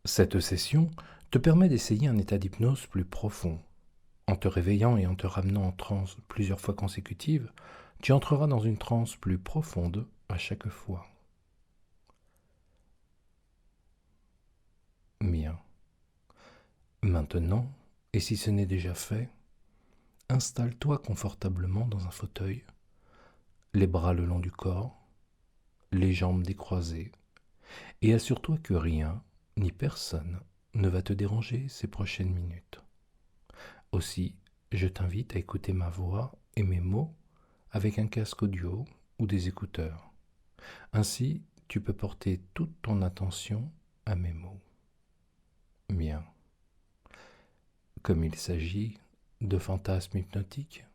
Cette session te permet d'essayer un état d'hypnose plus profond. En te réveillant et en te ramenant en transe plusieurs fois consécutives, tu entreras dans une transe plus profonde à chaque fois. Bien. Maintenant, et si ce n'est déjà fait, installe-toi confortablement dans un fauteuil, les bras le long du corps, les jambes décroisées, et assure-toi que rien, ni personne, ne va te déranger ces prochaines minutes. Aussi, je t'invite à écouter ma voix et mes mots avec un casque audio ou des écouteurs. Ainsi, tu peux porter toute ton attention à mes mots. Bien. Comme il s'agit de fantasmes hypnotiques,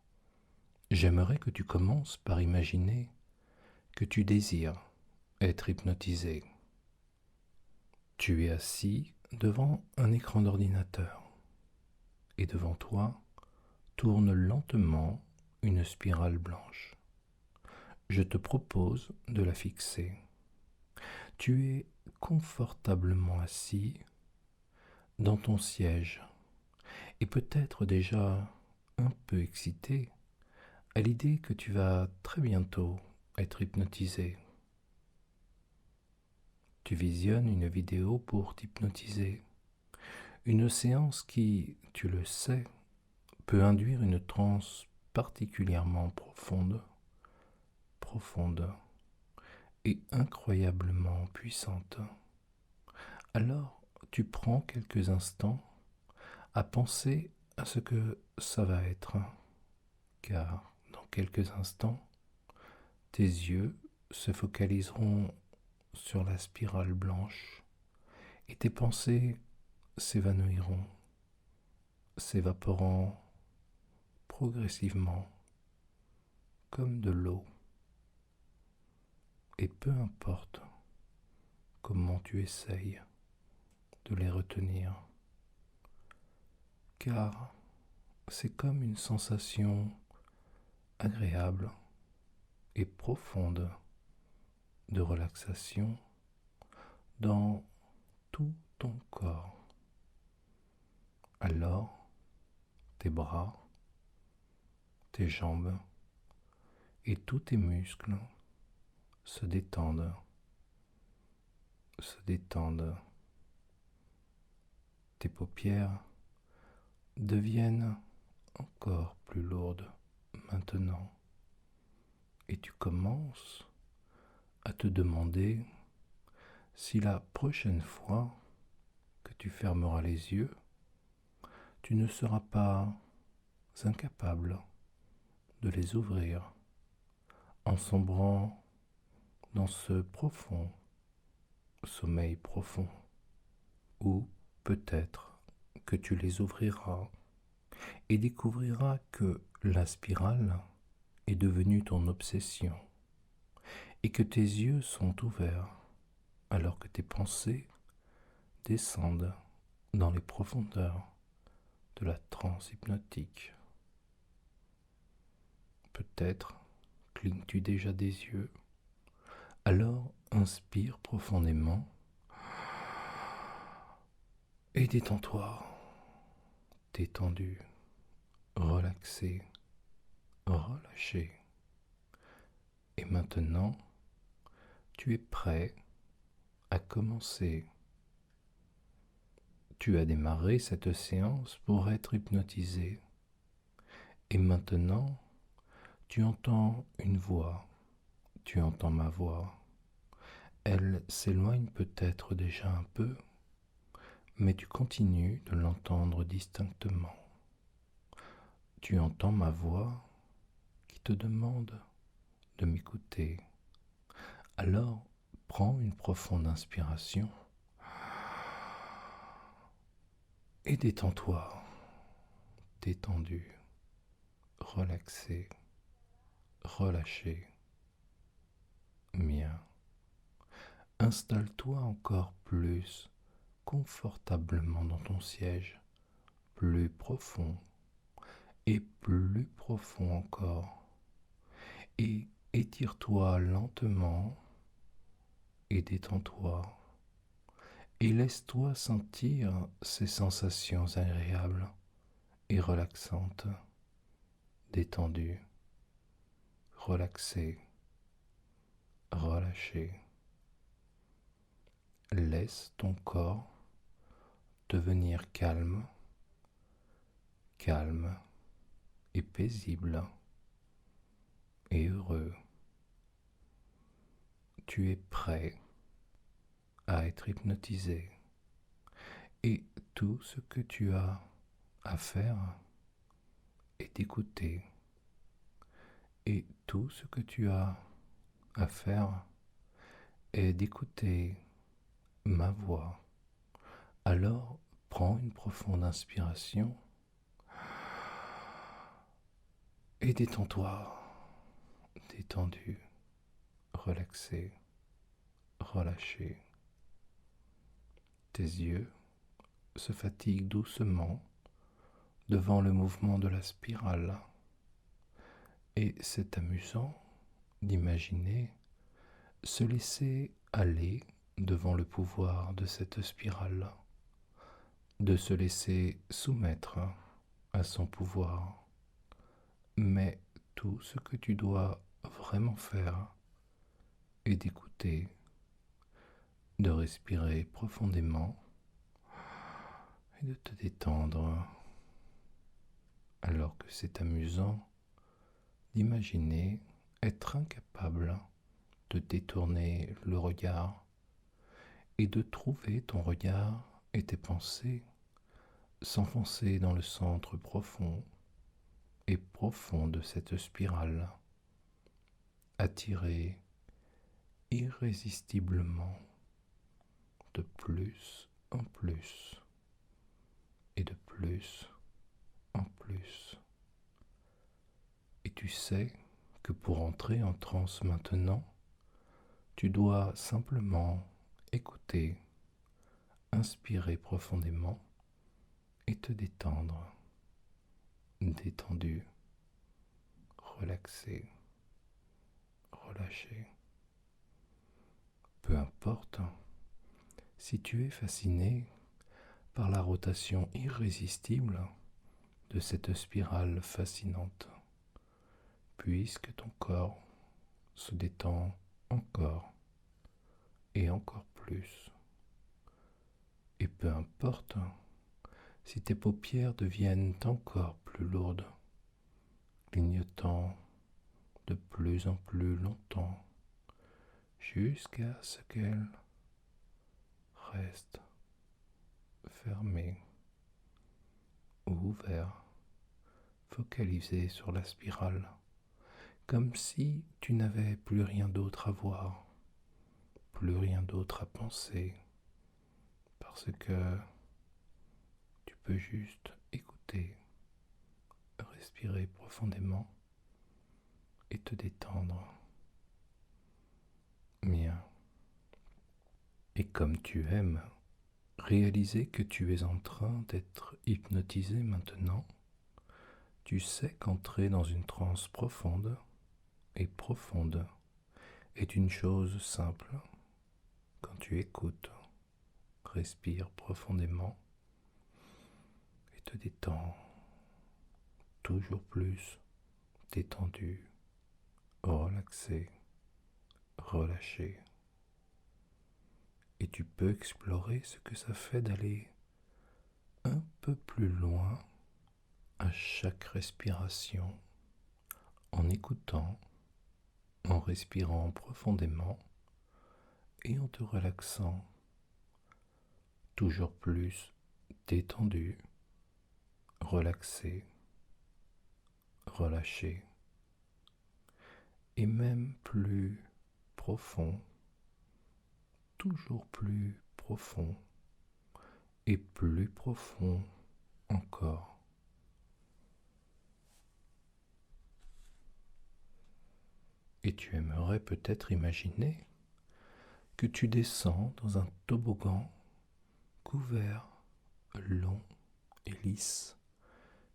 j'aimerais que tu commences par imaginer que tu désires être hypnotisé. Tu es assis devant un écran d'ordinateur et devant toi tourne lentement une spirale blanche. Je te propose de la fixer. Tu es confortablement assis dans ton siège et peut-être déjà un peu excité à l'idée que tu vas très bientôt être hypnotisé. Tu visionnes une vidéo pour t'hypnotiser, une séance qui, tu le sais, peut induire une transe particulièrement profonde et incroyablement puissante. Alors, tu prends quelques instants à penser à ce que ça va être, car dans quelques instants, tes yeux se focaliseront sur la spirale blanche et tes pensées s'évanouiront, s'évaporant progressivement comme de l'eau. Et peu importe comment tu essayes de les retenir, car c'est comme une sensation agréable et profonde de relaxation dans tout ton corps. Alors, tes bras, tes jambes et tous tes muscles se détendent, se détendent. Tes paupières deviennent encore plus lourdes maintenant et tu commences à te demander si la prochaine fois que tu fermeras les yeux, tu ne seras pas incapable de les ouvrir en sombrant dans ce profond sommeil profond. Ou peut-être que tu les ouvriras et découvriras que la spirale est devenue ton obsession et que tes yeux sont ouverts alors que tes pensées descendent dans les profondeurs de la transe hypnotique. Peut-être clignes-tu déjà des yeux, alors inspire profondément et détends-toi, détendu, relaxé, relâché. Et maintenant, tu es prêt à commencer. Tu as démarré cette séance pour être hypnotisé. Et maintenant, tu entends une voix, tu entends ma voix. Elle s'éloigne peut-être déjà un peu, mais tu continues de l'entendre distinctement. Tu entends ma voix qui te demande de m'écouter. Alors, prends une profonde inspiration et détends-toi, détendu, relaxé, relâché. Bien. Installe-toi encore plus confortablement dans ton siège, plus profond et plus profond encore. Et étire-toi lentement et détends-toi. et laisse-toi sentir ces sensations agréables et relaxantes, détendues, relaxées, relâchées. Laisse ton corps devenir calme, calme et paisible et heureux. Tu es prêt à être hypnotisé et tout ce que tu as à faire est d'écouter et tout ce que tu as à faire est d'écouter ma voix. Alors prends une profonde inspiration et détends-toi, détendu, relaxé, relâché. Tes yeux se fatiguent doucement devant le mouvement de la spirale et c'est amusant d'imaginer se laisser aller devant le pouvoir de cette spirale, de se laisser soumettre à son pouvoir. Mais tout ce que tu dois vraiment faire est d'écouter, de respirer profondément et de te détendre, alors que c'est amusant d'imaginer être incapable de détourner le regard et de trouver ton regard et tes pensées s'enfoncer dans le centre profond et profond de cette spirale, attiré irrésistiblement de plus en plus et de plus en plus. Et tu sais que pour entrer en transe maintenant, tu dois simplement écouter, inspirer profondément et te détendre, détendu, relaxé, relâché. Peu importe si tu es fasciné par la rotation irrésistible de cette spirale fascinante, puisque ton corps se détend encore et encore plus. Et peu importe si tes paupières deviennent encore plus lourdes, clignotant de plus en plus longtemps, jusqu'à ce qu'elles restent fermées ou ouvertes, focalisées sur la spirale, comme si tu n'avais plus rien d'autre à voir, plus rien d'autre à penser, parce que tu peux juste écouter, respirer profondément et te détendre. Bien. Et comme tu aimes réaliser que tu es en train d'être hypnotisé maintenant, tu sais qu'entrer dans une transe profonde et profonde est une chose simple. Quand tu écoutes, respire profondément et te détends toujours plus, détendu, relaxé, relâché. Et tu peux explorer ce que ça fait d'aller un peu plus loin à chaque respiration, en écoutant, en respirant profondément et en te relaxant toujours plus détendu, relaxé, relâché et même plus profond, toujours plus profond et plus profond encore. Et tu aimerais peut-être imaginer que tu descends dans un toboggan couvert, long et lisse,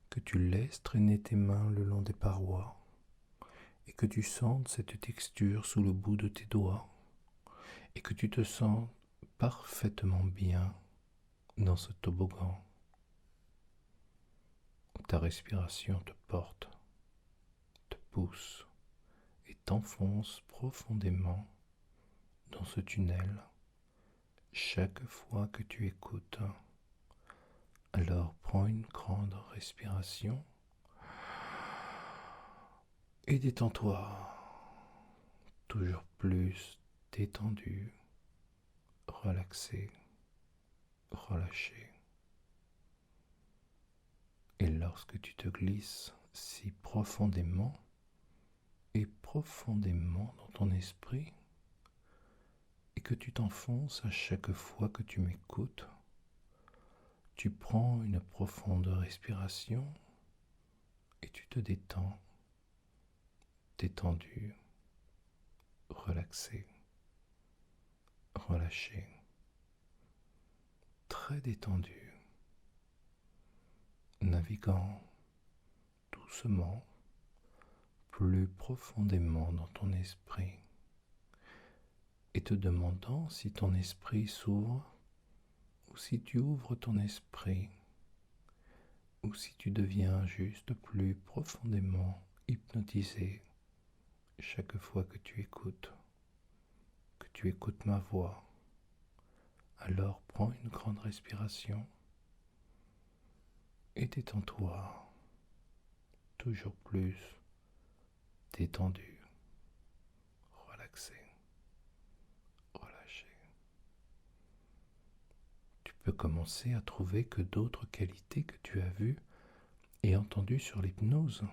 que tu laisses traîner tes mains le long des parois et que tu sentes cette texture sous le bout de tes doigts et que tu te sens parfaitement bien dans ce toboggan où ta respiration te porte, te pousse et t'enfonce profondément dans ce tunnel chaque fois que tu écoutes. Alors prends une grande respiration et détends-toi, toujours plus détendu, relaxé, relâché. Et lorsque tu te glisses si profondément et profondément dans ton esprit, et que tu t'enfonces à chaque fois que tu m'écoutes, tu prends une profonde respiration et tu te détends, détendu, relaxé, relâché, très détendu, naviguant doucement, plus profondément dans ton esprit et te demandant si ton esprit s'ouvre ou si tu ouvres ton esprit ou si tu deviens juste plus profondément hypnotisé chaque fois que tu écoutes ma voix. Alors prends une grande respiration et détends-toi, toujours plus détendu, relaxé, relâché. Tu peux commencer à trouver que d'autres qualités que tu as vues et entendues sur l'hypnose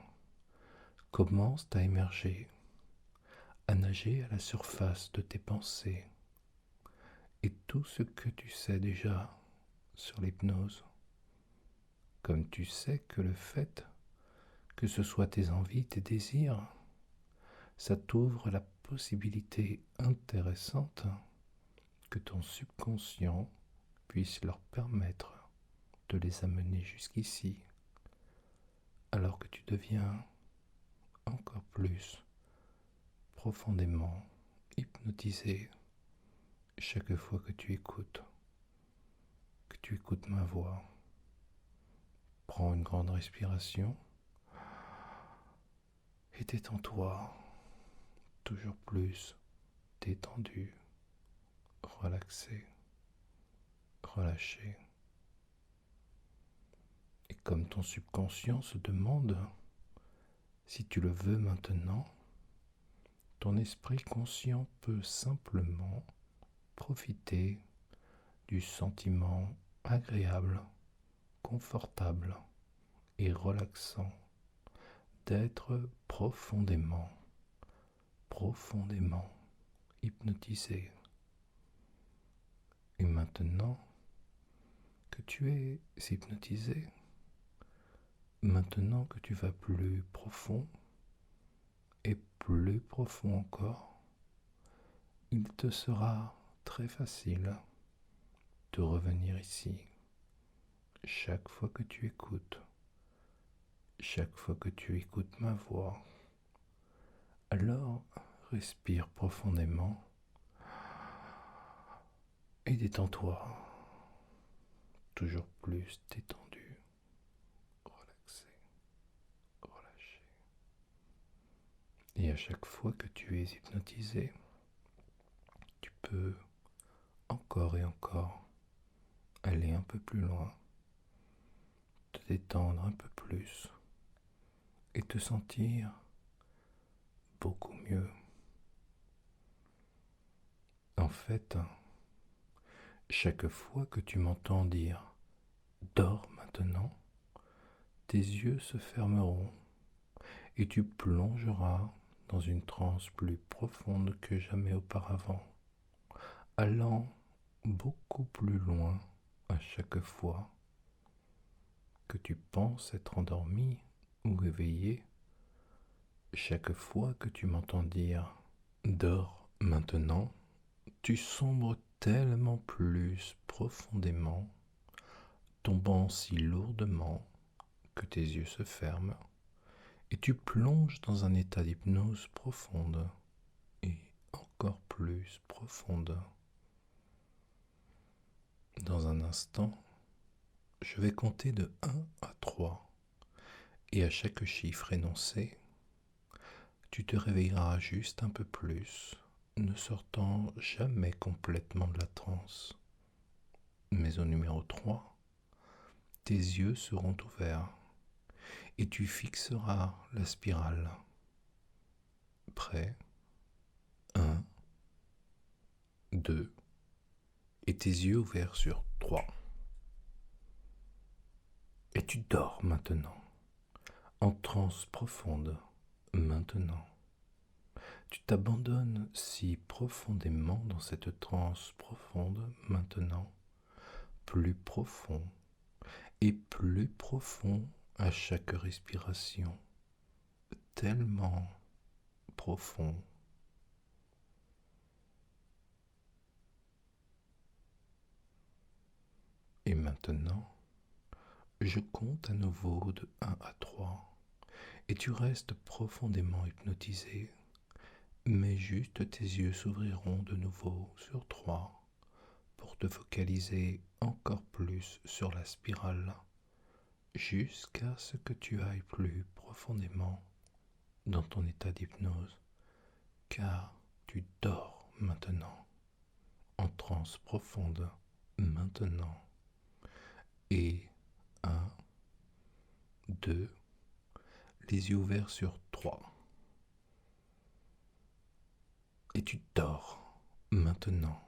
commencent à émerger, à nager à la surface de tes pensées. Et tout ce que tu sais déjà sur l'hypnose, comme tu sais que le fait que ce soit tes envies, tes désirs, ça t'ouvre la possibilité intéressante que ton subconscient puisse leur permettre de les amener jusqu'ici, alors que tu deviens encore plus profondément hypnotisé chaque fois que tu écoutes ma voix. Prends une grande respiration et détends-toi, toujours plus détendu, relaxé, relâché. Et comme ton subconscient se demande si tu le veux maintenant, ton esprit conscient peut simplement profiter du sentiment agréable, confortable et relaxant d'être profondément, profondément hypnotisé. Et maintenant que tu es hypnotisé, maintenant que tu vas plus profond et plus profond encore, il te sera très facile de revenir ici chaque fois que tu écoutes, chaque fois que tu écoutes ma voix. Alors respire profondément et détends-toi, toujours plus détendu, relaxé, relâché. Et à chaque fois que tu es hypnotisé, tu peux encore et encore aller un peu plus loin, te détendre un peu plus et te sentir beaucoup mieux. En fait, chaque fois que tu m'entends dire dors maintenant, tes yeux se fermeront et tu plongeras dans une transe plus profonde que jamais auparavant, allant beaucoup plus loin à chaque fois que tu penses être endormi ou éveillé. Chaque fois que tu m'entends dire dors maintenant, tu sombres tellement plus profondément, tombant si lourdement que tes yeux se ferment et tu plonges dans un état d'hypnose profonde et encore plus profonde. Dans un instant, je vais compter de 1 à 3 et à chaque chiffre énoncé, tu te réveilleras juste un peu plus, ne sortant jamais complètement de la transe. Mais au numéro 3, tes yeux seront ouverts et tu fixeras la spirale. Prêt? 1, 2, et tes yeux ouverts sur 3. Et tu dors maintenant, en transe profonde, maintenant. Tu t'abandonnes si profondément dans cette transe profonde maintenant, plus profond et plus profond à chaque respiration, tellement profond. Et maintenant, je compte à nouveau de 1 à 3 et tu restes profondément hypnotisé, mais juste tes yeux s'ouvriront de nouveau sur 3 pour te focaliser encore plus sur la spirale jusqu'à ce que tu ailles plus profondément dans ton état d'hypnose, car tu dors maintenant, en transe profonde maintenant. Et 1, 2, les yeux ouverts sur 3. Et tu dors maintenant,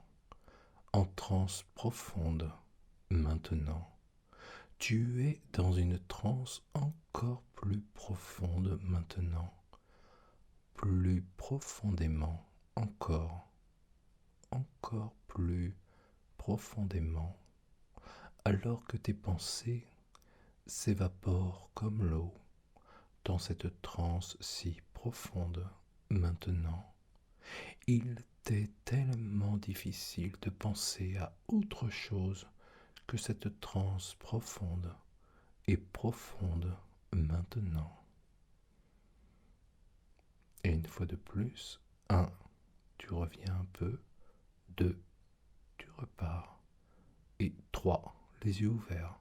en transe profonde maintenant. Tu es dans une transe encore plus profonde maintenant, plus profondément encore, encore plus profondément, alors que tes pensées s'évaporent comme l'eau dans cette transe si profonde maintenant. Il t'est tellement difficile de penser à autre chose que cette transe profonde et profonde maintenant. Et une fois de plus, 1, tu reviens un peu, 2, tu repars, et 3, les yeux ouverts,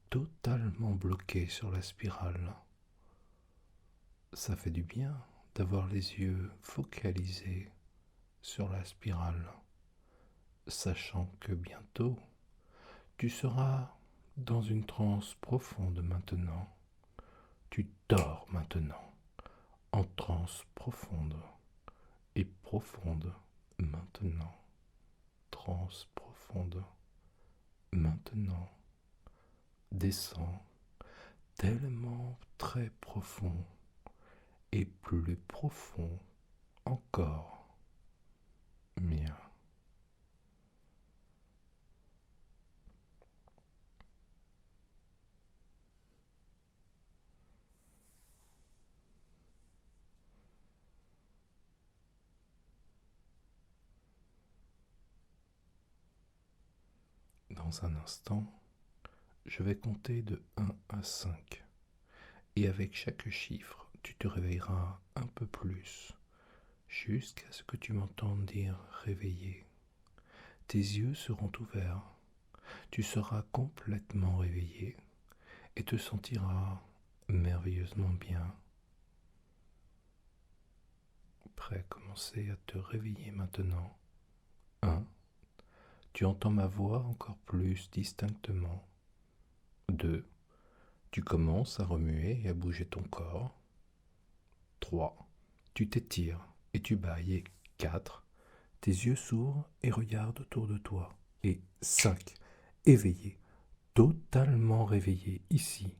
totalement bloqués sur la spirale. Ça fait du bien d'avoir les yeux focalisés sur la spirale, sachant que bientôt, tu seras dans une transe profonde maintenant. Tu dors maintenant, en transe profonde et profonde maintenant. Transe profonde maintenant. Descends tellement très profond et plus profond encore. Bien. Dans un instant, je vais compter de 1 à 5. Et avec chaque chiffre, tu te réveilleras un peu plus, jusqu'à ce que tu m'entendes dire réveillé. Tes yeux seront ouverts, tu seras complètement réveillé et te sentiras merveilleusement bien. Prêt à commencer à te réveiller maintenant. 1. Tu entends ma voix encore plus distinctement. 2. Tu commences à remuer et à bouger ton corps. 3. Tu t'étires et tu bâilles. Et 4. Tes yeux s'ouvrent et regardent autour de toi. Et 5. Éveillé, totalement réveillé ici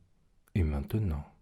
et maintenant.